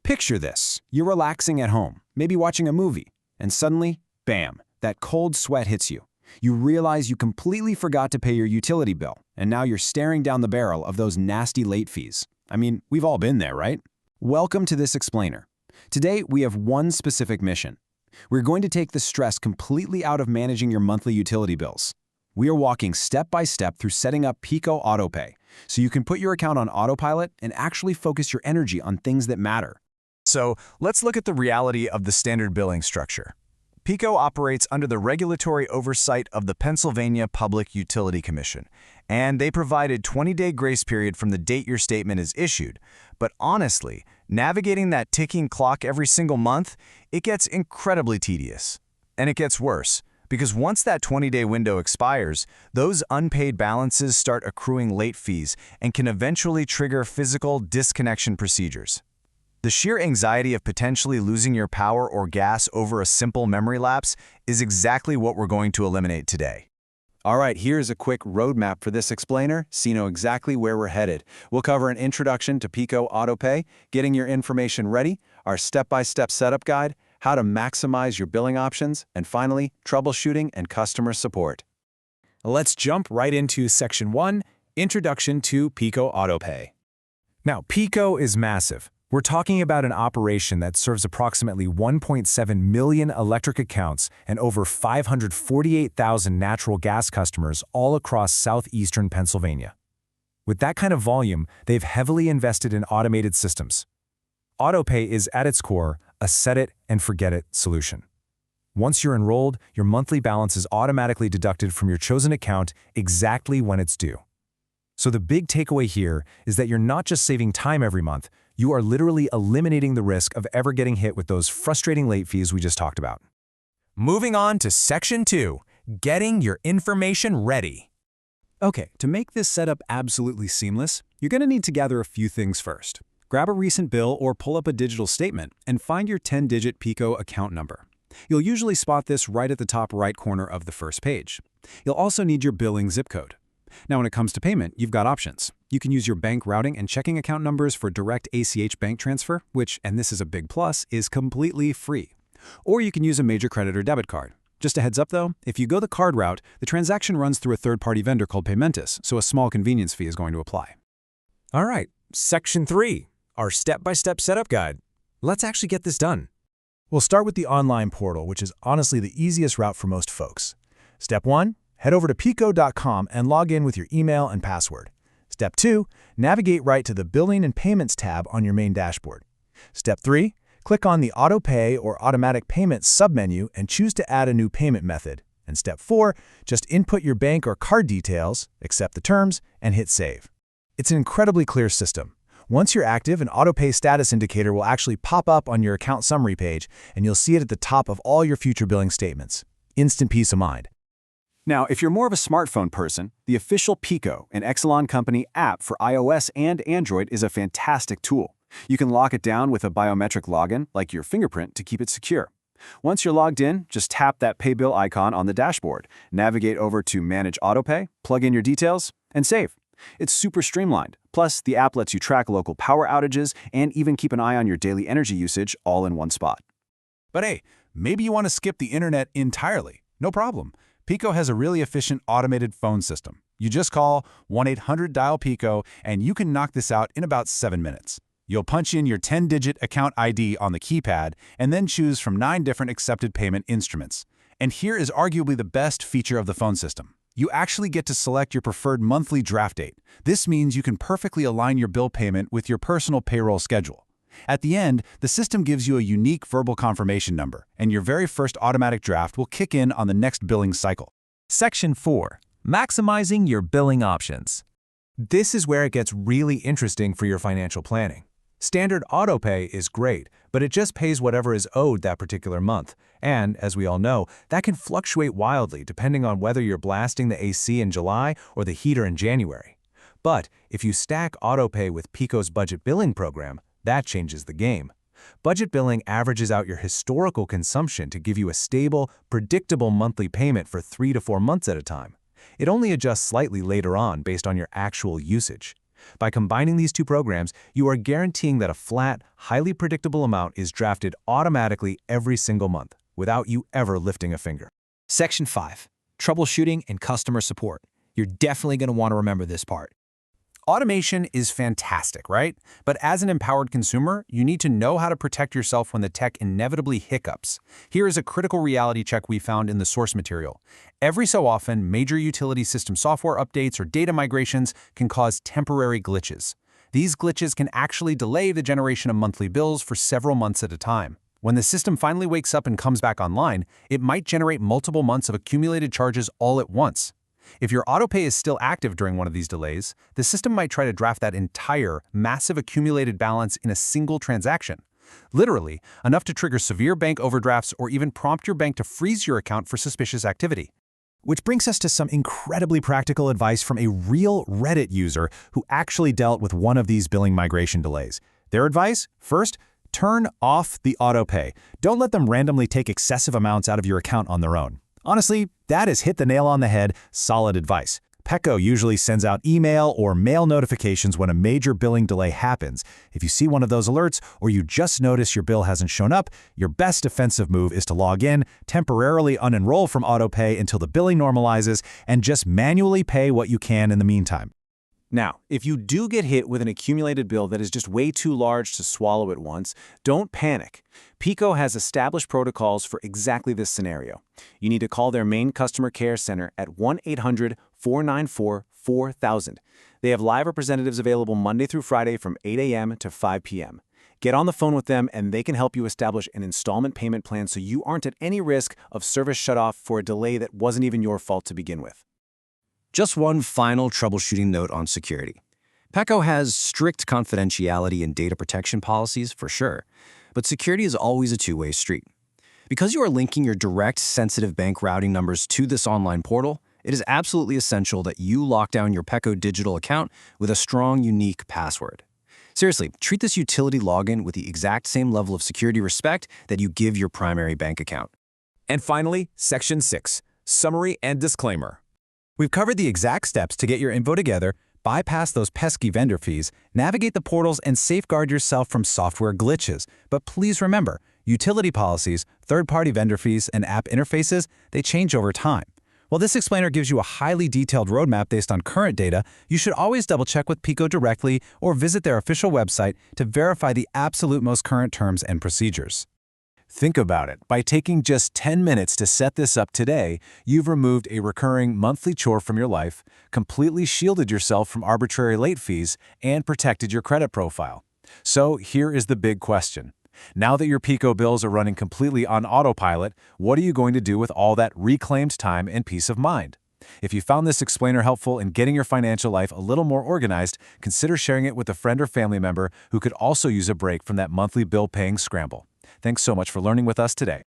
Picture this. You're relaxing at home, maybe watching a movie, and suddenly, bam, that cold sweat hits you. You realize you completely forgot to pay your utility bill, and now you're staring down the barrel of those nasty late fees. I mean, we've all been there, right? Welcome to this explainer. Today, we have one specific mission. We're going to take the stress completely out of managing your monthly utility bills. We are walking step by step through setting up PECO Autopay, so you can put your account on autopilot and actually focus your energy on things that matter. So let's look at the reality of the standard billing structure. PECO operates under the regulatory oversight of the Pennsylvania Public Utility Commission, and they provide a 20-day grace period from the date your statement is issued. But honestly, navigating that ticking clock every single month, it gets incredibly tedious. And it gets worse, because once that 20-day window expires, those unpaid balances start accruing late fees and can eventually trigger physical disconnection procedures. The sheer anxiety of potentially losing your power or gas over a simple memory lapse is exactly what we're going to eliminate today. All right, here's a quick roadmap for this explainer, so you know exactly where we're headed. We'll cover an introduction to PECO Autopay, getting your information ready, our step-by-step setup guide, how to maximize your billing options, and finally, troubleshooting and customer support. Let's jump right into Section 1, Introduction to PECO Autopay. Now, PECO is massive. We're talking about an operation that serves approximately 1.7 million electric accounts and over 548,000 natural gas customers all across southeastern Pennsylvania. With that kind of volume, they've heavily invested in automated systems. Autopay is, at its core, a set-it-and-forget-it solution. Once you're enrolled, your monthly balance is automatically deducted from your chosen account exactly when it's due. So the big takeaway here is that you're not just saving time every month, you are literally eliminating the risk of ever getting hit with those frustrating late fees we just talked about. Moving on to Section 2, Getting Your Information Ready. Okay, to make this setup absolutely seamless, you're going to need to gather a few things first. Grab a recent bill or pull up a digital statement and find your 10-digit PECO account number. You'll usually spot this right at the top right corner of the first page. You'll also need your billing zip code. Now, when it comes to payment, you've got options. You can use your bank routing and checking account numbers for direct ACH bank transfer, which, and this is a big plus, is completely free. Or you can use a major credit or debit card. Just a heads up though, if you go the card route, the transaction runs through a third-party vendor called Paymentus, so a small convenience fee is going to apply. All right, Section 3, our step-by-step setup guide. Let's actually get this done. We'll start with the online portal, which is honestly the easiest route for most folks. Step 1, head over to PECO.com and log in with your email and password. Step 2, navigate right to the Billing and Payments tab on your main dashboard. Step 3, click on the Autopay or Automatic Payments submenu and choose to add a new payment method. And Step 4, just input your bank or card details, accept the terms, and hit Save. It's an incredibly clear system. Once you're active, an Autopay status indicator will actually pop up on your account summary page, and you'll see it at the top of all your future billing statements. Instant peace of mind. Now, if you're more of a smartphone person, the official PECO, an Exelon company app for iOS and Android, is a fantastic tool. You can lock it down with a biometric login, like your fingerprint, to keep it secure. Once you're logged in, just tap that Pay Bill icon on the dashboard, navigate over to Manage Autopay, plug in your details, and save. It's super streamlined. Plus, the app lets you track local power outages and even keep an eye on your daily energy usage all in one spot. But hey, maybe you want to skip the internet entirely. No problem. PECO has a really efficient automated phone system. You just call 1-800-DIAL-PECO and you can knock this out in about 7 minutes. You'll punch in your 10-digit account ID on the keypad and then choose from 9 different accepted payment instruments. And here is arguably the best feature of the phone system. You actually get to select your preferred monthly draft date. This means you can perfectly align your bill payment with your personal payroll schedule. At the end, the system gives you a unique verbal confirmation number, and your very first automatic draft will kick in on the next billing cycle. Section 4, Maximizing Your Billing Options. This is where it gets really interesting for your financial planning. Standard autopay is great, but it just pays whatever is owed that particular month. And, as we all know, that can fluctuate wildly depending on whether you're blasting the AC in July or the heater in January. But if you stack autopay with PECO's budget billing program, that changes the game. Budget billing averages out your historical consumption to give you a stable, predictable monthly payment for 3 to 4 months at a time. It only adjusts slightly later on based on your actual usage. By combining these two programs, you are guaranteeing that a flat, highly predictable amount is drafted automatically every single month, without you ever lifting a finger. Section 5. Troubleshooting and customer support. You're definitely going to want to remember this part. Automation is fantastic, right? But as an empowered consumer, you need to know how to protect yourself when the tech inevitably hiccups. Here is a critical reality check we found in the source material. Every so often, major utility system software updates or data migrations can cause temporary glitches. These glitches can actually delay the generation of monthly bills for several months at a time. When the system finally wakes up and comes back online, it might generate multiple months of accumulated charges all at once. If your autopay is still active during one of these delays, the system might try to draft that entire, massive accumulated balance in a single transaction. Literally, enough to trigger severe bank overdrafts or even prompt your bank to freeze your account for suspicious activity. Which brings us to some incredibly practical advice from a real Reddit user who actually dealt with one of these billing migration delays. Their advice? First, turn off the autopay. Don't let them randomly take excessive amounts out of your account on their own. Honestly, that is hit the nail on the head, solid advice. PECO usually sends out email or mail notifications when a major billing delay happens. If you see one of those alerts or you just notice your bill hasn't shown up, your best defensive move is to log in, temporarily unenroll from autopay until the billing normalizes, and just manually pay what you can in the meantime. Now, if you do get hit with an accumulated bill that is just way too large to swallow at once, don't panic. PECO has established protocols for exactly this scenario. You need to call their main customer care center at 1-800-494-4000. They have live representatives available Monday through Friday from 8 a.m. to 5 p.m. Get on the phone with them and they can help you establish an installment payment plan so you aren't at any risk of service shutoff for a delay that wasn't even your fault to begin with. Just one final troubleshooting note on security. PECO has strict confidentiality and data protection policies, for sure, but security is always a two-way street. Because you are linking your direct, sensitive bank routing numbers to this online portal, it is absolutely essential that you lock down your PECO digital account with a strong, unique password. Seriously, treat this utility login with the exact same level of security respect that you give your primary bank account. And finally, Section 6, Summary and Disclaimer. We've covered the exact steps to get your info together, bypass those pesky vendor fees, navigate the portals, and safeguard yourself from software glitches. But please remember, utility policies, third-party vendor fees, and app interfaces, they change over time. While this explainer gives you a highly detailed roadmap based on current data, you should always double-check with PECO directly or visit their official website to verify the absolute most current terms and procedures. Think about it. By taking just 10 minutes to set this up today, you've removed a recurring monthly chore from your life, completely shielded yourself from arbitrary late fees, and protected your credit profile. So here is the big question. Now that your PECO bills are running completely on autopilot, what are you going to do with all that reclaimed time and peace of mind? If you found this explainer helpful in getting your financial life a little more organized, consider sharing it with a friend or family member who could also use a break from that monthly bill-paying scramble. Thanks so much for learning with us today.